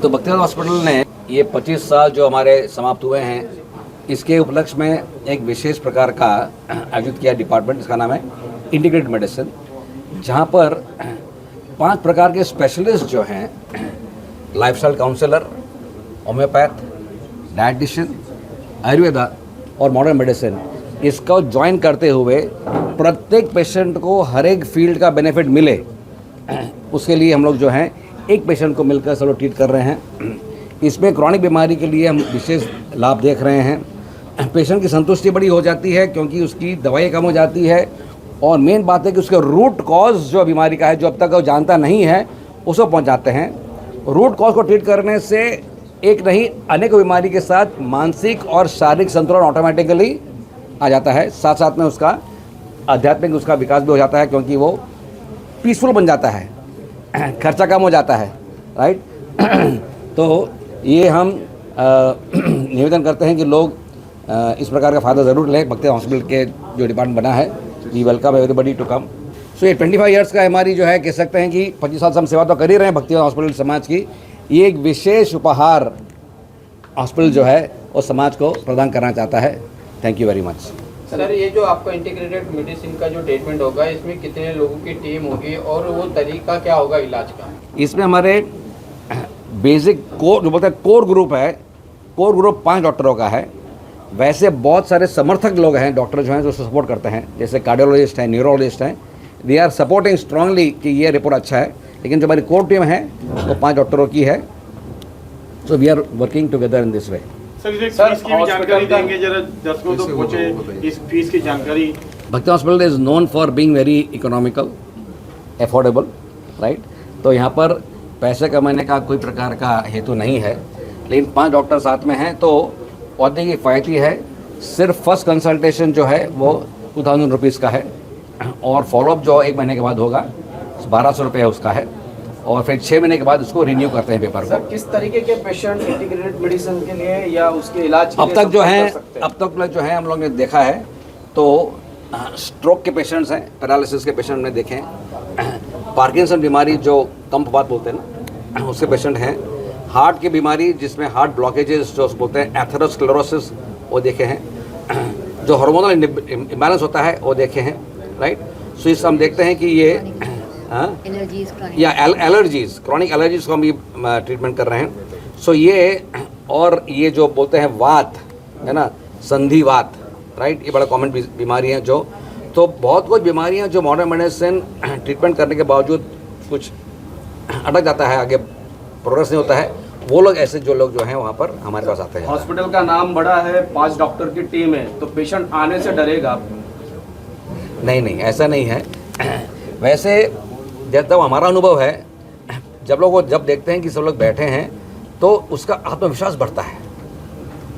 तो बख्तियार हॉस्पिटल ने ये 25 साल जो हमारे समाप्त हुए हैं, इसके उपलक्ष्य में एक विशेष प्रकार का आयोजित किया डिपार्टमेंट, इसका नाम है इंटीग्रेटेड मेडिसिन, जहाँ पर 5 प्रकार के स्पेशलिस्ट जो हैं, lifestyle counsellor, homeopath, dietitian, Ayurveda और मॉडर्न मेडिसिन, इसको ज्वाइन करते हुए प्रत्येक पेशेंट को हर एक फील्ड का बेनिफिट मिले, उसके लिए हम लोग जो हैं एक पेशेंट को मिलकर सब लोग ट्रीट कर रहे हैं। इसमें क्रॉनिक बीमारी के लिए हम विशेष लाभ देख रहे हैं। पेशेंट की संतुष्टि बड़ी हो जाती है क्योंकि उसकी दवाई कम हो जाती है, और मेन बात है कि उसका रूट कॉज जो बीमारी का है, जो अब तक वो जानता नहीं है, उसको पहुंच जाते हैं। रूट कॉज को ट्रीट करने से एक नहीं अनेक बीमारी के साथ मानसिक और शारीरिक संतुलन ऑटोमेटिकली आ जाता है। साथ साथ में उसका आध्यात्मिक उसका विकास भी हो जाता है क्योंकि वो पीसफुल बन जाता है, खर्चा कम हो जाता है, राइट। तो ये हम निवेदन करते हैं कि लोग इस प्रकार का फ़ायदा ज़रूर लें। बख्तियार हॉस्पिटल के जो डिपार्टमेंट बना है, we welcome everybody to come. So ये 25 ईयर्स का हमारी जो है कह सकते हैं कि 25 साल से हम सेवा तो कर ही रहे हैं बख्तियार हॉस्पिटल समाज की। ये एक विशेष उपहार हॉस्पिटल जो है वो समाज को प्रदान करना चाहता है। Thank you very much. Sir, ये जो आपका इंटीग्रेटेड मेडिसिन का जो ट्रीटमेंट होगा, इसमें कितने लोगों की टीम होगी और वो तरीका क्या होगा इलाज का? इसमें हमारे बेसिक कोर जो बोलते हैं कोर ग्रुप है, कोर ग्रुप 5 डॉक्टरों का है। वैसे बहुत सारे समर्थक लोग हैं, डॉक्टर जो हैं जो सपोर्ट करते हैं, जैसे कार्डियोलॉजिस्ट हैं, न्यूरोलॉजिस्ट हैं, दे आर सपोर्टिंग स्ट्रांगली कि ये रिपोर्ट अच्छा है। लेकिन जो हमारी कोर टीम है वो 5 डॉक्टरों की है। So we are working together in this way. Sir fees की भी जानकारी देंगे जरा, दर्शकों तक पहुंचे इस फीस की जानकारी। Bakhtiyar hospital is known for being very economical, affordable, right. तो यहाँ पर पैसे कमाने का कोई प्रकार का हेतु नहीं है, लेकिन 5 डॉक्टर साथ में हैं तो पौधे की फ़ायदी है। सिर्फ फर्स्ट कंसल्टेशन जो है वो 2000 रुपीज़ का है, और फॉलोअप जो 1 महीने के बाद होगा 1200 रुपये उसका है, और फिर 6 महीने के बाद उसको रिन्यू करते हैं पेपर सर, को। किस तरीके के पेशेंट इंटीग्रेटेड मेडिसिन के लिए या उसके इलाज के अब लिए तक जो संपर्क है कर सकते हैं? अब तक जो है हम लोग ने देखा है तो स्ट्रोक के पेशेंट्स हैं, पैरालिसिस के पेशेंट ने देखे हैं, पार्किंसन बीमारी जो कंपवात बोलते हैं ना उसके पेशेंट हैं, हार्ट की बीमारी जिसमें हार्ट ब्लॉकेजेस जो बोलते हैं एथेरोस्क्लेरोसिस वो देखे हैं, जो हार्मोनल इम्बैलेंस होता है वो देखे हैं, राइट। सो इस हम देखते हैं कि ये या एलर्जीज, क्रॉनिक एलर्जीज को हम भी ट्रीटमेंट कर रहे हैं। सो ये और ये जो बोलते हैं वात है ना, संधिवात, राइट, ये बड़ा कॉमन बीमारी है जो, तो बहुत कुछ बीमारियां जो मॉडर्न मेडिसिन ट्रीटमेंट करने के बावजूद कुछ अटक जाता है, आगे प्रोग्रेस नहीं होता है, वो लोग ऐसे जो लोग जो हैं वहाँ पर हमारे पास आते हैं। हॉस्पिटल का नाम बड़ा है, 5 डॉक्टर की टीम है, तो पेशेंट आने से डरेगा? नहीं, ऐसा नहीं है। वैसे जब हमारा अनुभव है, जब लोग वो जब देखते हैं कि सब लोग बैठे हैं तो उसका आत्मविश्वास बढ़ता है,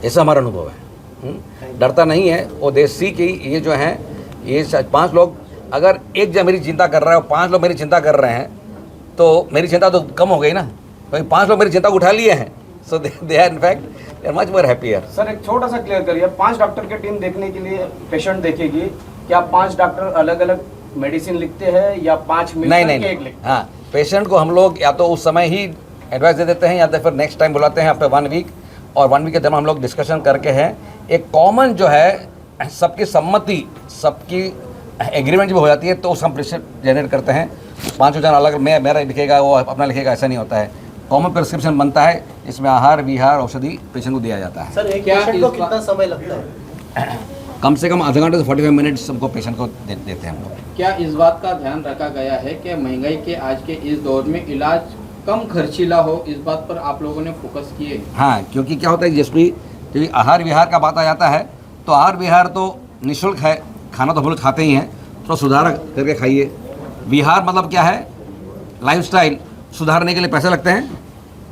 ऐसा हमारा अनुभव है। डरता नहीं है वो। देसी की ये जो हैं ये 5 लोग, अगर एक जन मेरी चिंता कर रहा है और 5 लोग मेरी चिंता कर रहे हैं तो मेरी चिंता तो कम हो गई ना, क्योंकि 5 लोग मेरी चिंता को उठा लिए हैं। So they are in fact they are much more happier. Sir, एक छोटा सा क्लियर करिए, 5 डॉक्टर की टीम देखने के लिए पेशेंट देखेगी, क्या 5 डॉक्टर अलग अलग मेडिसिन लिखते हैं या 5 मिलकर के एक लिखते हैं? हाँ, पेशेंट को हम लोग या तो उस समय ही एडवाइस दे देते हैं या तो फिर नेक्स्ट टाइम बुलाते हैं आफ्टर 1 वीक, और 1 वीक के दौरान हम लोग डिस्कशन करके हैं एक कॉमन जो है सबकी सम्मति, सबकी एग्रीमेंट भी हो जाती है, तो उस हम प्रिस्क्रिप्शन जनरेट करते हैं। 5 जन अलग मेरा लिखेगा, वो अपना लिखेगा, ऐसा नहीं होता है। कॉमन प्रिस्क्रिप्शन बनता है, इसमें आहार विहार औषधि पेशेंट को दिया जाता है। सर, एक पेशेंट को कितना समय लगता है? कम से कम आधा घंटे से 45 मिनट्स हमको पेशेंट को देते हैं हम लोग। क्या इस बात का ध्यान रखा गया है कि महंगाई के आज के इस दौर में इलाज कम खर्चीला हो, इस बात पर आप लोगों ने फोकस किए? हाँ, क्योंकि क्या होता है जिसमें क्योंकि आहार विहार का बात आ जाता है तो आहार विहार तो निःशुल्क है, खाना तो हम लोग खाते ही हैं, तो सुधार करके खाइए। विहार मतलब क्या है, लाइफस्टाइल सुधारने के लिए पैसे लगते हैं,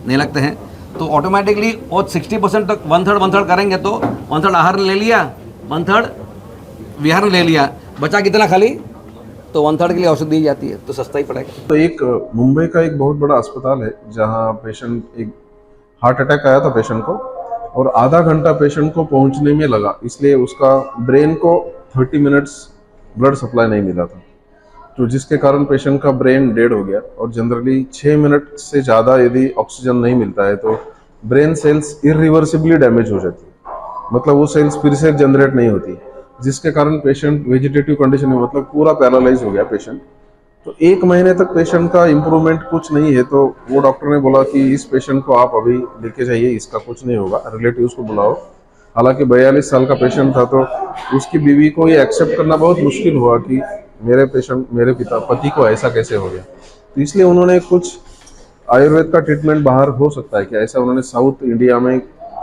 नहीं लगते हैं, तो ऑटोमेटिकली वो 60% तक 1/3 करेंगे तो 1/3 आहार ले लिया, 1/3 विहार ले लिया, बचा कितना खाली, तो 1/3 के लिए औषध दी जाती है, तो सस्ता ही पड़ेगा। तो एक मुंबई का एक बहुत बड़ा अस्पताल है जहां पेशेंट, एक हार्ट अटैक आया था पेशेंट को, और आधा घंटा पेशेंट को पहुंचने में लगा, इसलिए उसका ब्रेन को 30 मिनट्स ब्लड सप्लाई नहीं मिला था। तो जिसके कारण पेशेंट का ब्रेन डेड हो गया। और जनरली 6 मिनट से ज़्यादा यदि ऑक्सीजन नहीं मिलता है तो ब्रेन सेल्स इरिवर्सिबली डैमेज हो जाती है, मतलब वो सेल्स फिर से जनरेट नहीं होती, जिसके कारण पेशेंट वेजिटेटिव कंडीशन में, मतलब पूरा पैरालाइज हो गया पेशेंट। तो 1 महीने तक पेशेंट का इम्प्रूवमेंट कुछ नहीं है। तो वो डॉक्टर ने बोला कि इस पेशेंट को आप अभी लेके जाइए, इसका कुछ नहीं होगा, रिलेटिव्स को बुलाओ। हालांकि 42 साल का पेशेंट था, तो उसकी बीवी को ये एक्सेप्ट करना बहुत मुश्किल हुआ कि मेरे पति को ऐसा कैसे हो गया। तो इसलिए उन्होंने कुछ आयुर्वेद का ट्रीटमेंट बाहर हो सकता है क्या, ऐसा उन्होंने साउथ इंडिया में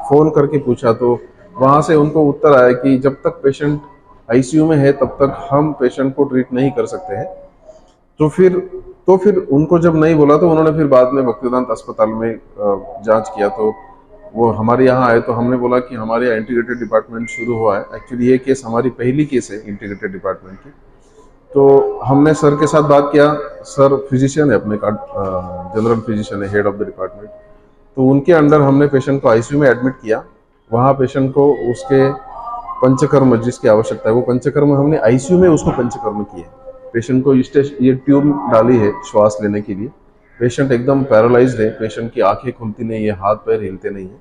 फ़ोन करके पूछा। तो वहाँ से उनको उत्तर आया कि जब तक पेशेंट आईसीयू में है तब तक हम पेशेंट को ट्रीट नहीं कर सकते हैं। तो फिर उनको जब नहीं बोला तो उन्होंने फिर बाद में भक्तिवेदांत अस्पताल में जांच किया। तो वो हमारे यहाँ आए तो हमने बोला कि हमारे यहाँ इंटीग्रेटेड डिपार्टमेंट शुरू हुआ है। एक्चुअली ये केस हमारी पहली केस है इंटीग्रेटेड डिपार्टमेंट की। तो हमने सर के साथ बात किया। सर फिजिशियन है, अपने का जनरल फिजिशियन है, हेड ऑफ द डिपार्टमेंट। तो उनके अंडर हमने पेशेंट को आईसीयू में एडमिट किया। वहाँ पेशेंट को उसके पंचकर्म जिसकी आवश्यकता है वो पंचकर्म हमने आईसीयू में उसको पंचकर्म किए। पेशेंट को ये ट्यूब डाली है श्वास लेने के लिए। पेशेंट एकदम पैरालाइज्ड है, पेशेंट की आंखें खुलती नहीं है, हाथ पैर हिलते नहीं है।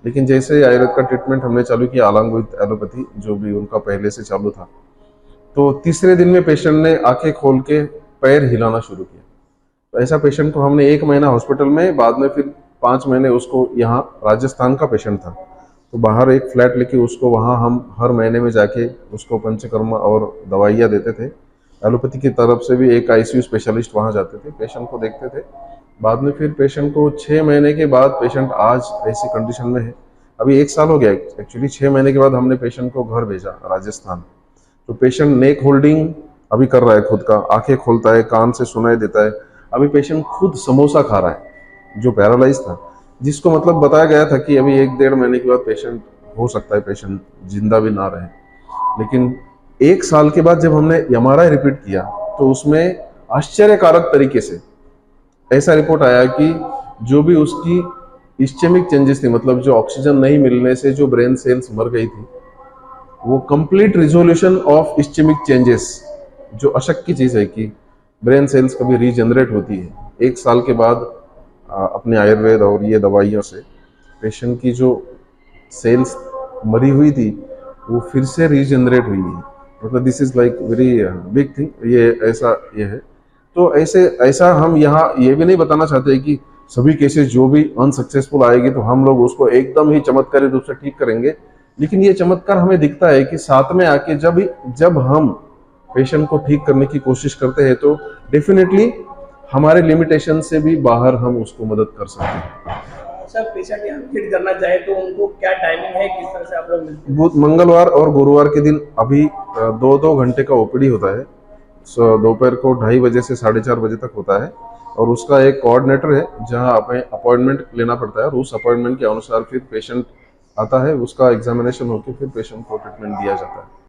लेकिन जैसे आयुर्वेद का ट्रीटमेंट हमने चालू किया अलॉन्ग विद एलोपैथी, जो भी उनका पहले से चालू था, तो तीसरे दिन में पेशेंट ने आंखें खोल के पैर हिलाना शुरू किया। तो ऐसा पेशेंट को हमने 1 महीना हॉस्पिटल में, बाद में फिर 5 महीने उसको, यहाँ राजस्थान का पेशेंट था तो बाहर एक फ्लैट लेके उसको वहाँ हम हर महीने में जाके उसको पंचकर्म और दवाइयाँ देते थे। एलोपैथी की तरफ से भी एक आईसीयू स्पेशलिस्ट वहाँ जाते थे, पेशेंट को देखते थे। बाद में फिर पेशेंट को 6 महीने के बाद पेशेंट आज ऐसी कंडीशन में है। अभी 1 साल हो गया एक्चुअली। 6 महीने के बाद हमने पेशेंट को घर भेजा राजस्थान। तो पेशेंट नेक होल्डिंग अभी कर रहा है, खुद का आंखें खोलता है, कान से सुनाई देता है। अभी पेशेंट खुद समोसा खा रहा है, जो पैरालाइज था, जिसको मतलब बताया गया था कि अभी 1-1.5 महीने के बाद पेशेंट हो सकता है पेशेंट जिंदा भी ना रहे। लेकिन 1 साल के बाद जब हमने एमआरआई रिपीट किया तो उसमें आश्चर्यकारक तरीके से ऐसा रिपोर्ट आया कि जो भी उसकी इस्चेमिक चेंजेस थी, मतलब जो ऑक्सीजन नहीं मिलने से जो ब्रेन सेल्स मर गई थी, वो complete resolution of ischaemic changes, जो अशक की चीज़ है कि ब्रेन सेल्स कभी रीजनरेट होती है। 1 साल के बाद अपने आयुर्वेद और ये दवाइयों से पेशेंट की जो सेल्स मरी हुई थी वो फिर से रीजनरेट हुई है। मतलब this is like very big thing. ये है। तो ऐसा हम यहाँ ये भी नहीं बताना चाहते कि सभी केसेस जो भी अनसक्सेसफुल आएगी तो हम लोग उसको एकदम ही चमत्कारी रूप से ठीक करेंगे। लेकिन ये चमत्कार हमें दिखता है कि साथ में आके जब हम पेशेंट को ठीक करने की कोशिश करते हैं तो डेफिनेटली हमारे लिमिटेशन से भी बाहर हम उसको मदद कर सकते हैं। सर, पेशेंट यहाँ फिट करना चाहे तो उनको क्या टाइमिंग है, किस तरह से आप लोग मिलते हैं? मंगलवार और गुरुवार के दिन अभी 2-2 घंटे का ओपीडी होता है। दोपहर को 2:30 बजे से 4:30 बजे तक होता है। और उसका एक कोऑर्डिनेटर है जहां हमें अपॉइंटमेंट लेना पड़ता है और उस अपॉइंटमेंट के अनुसार फिर पेशेंट आता है, उसका एग्जामिनेशन होकर फिर पेशेंट को ट्रीटमेंट दिया जाता है।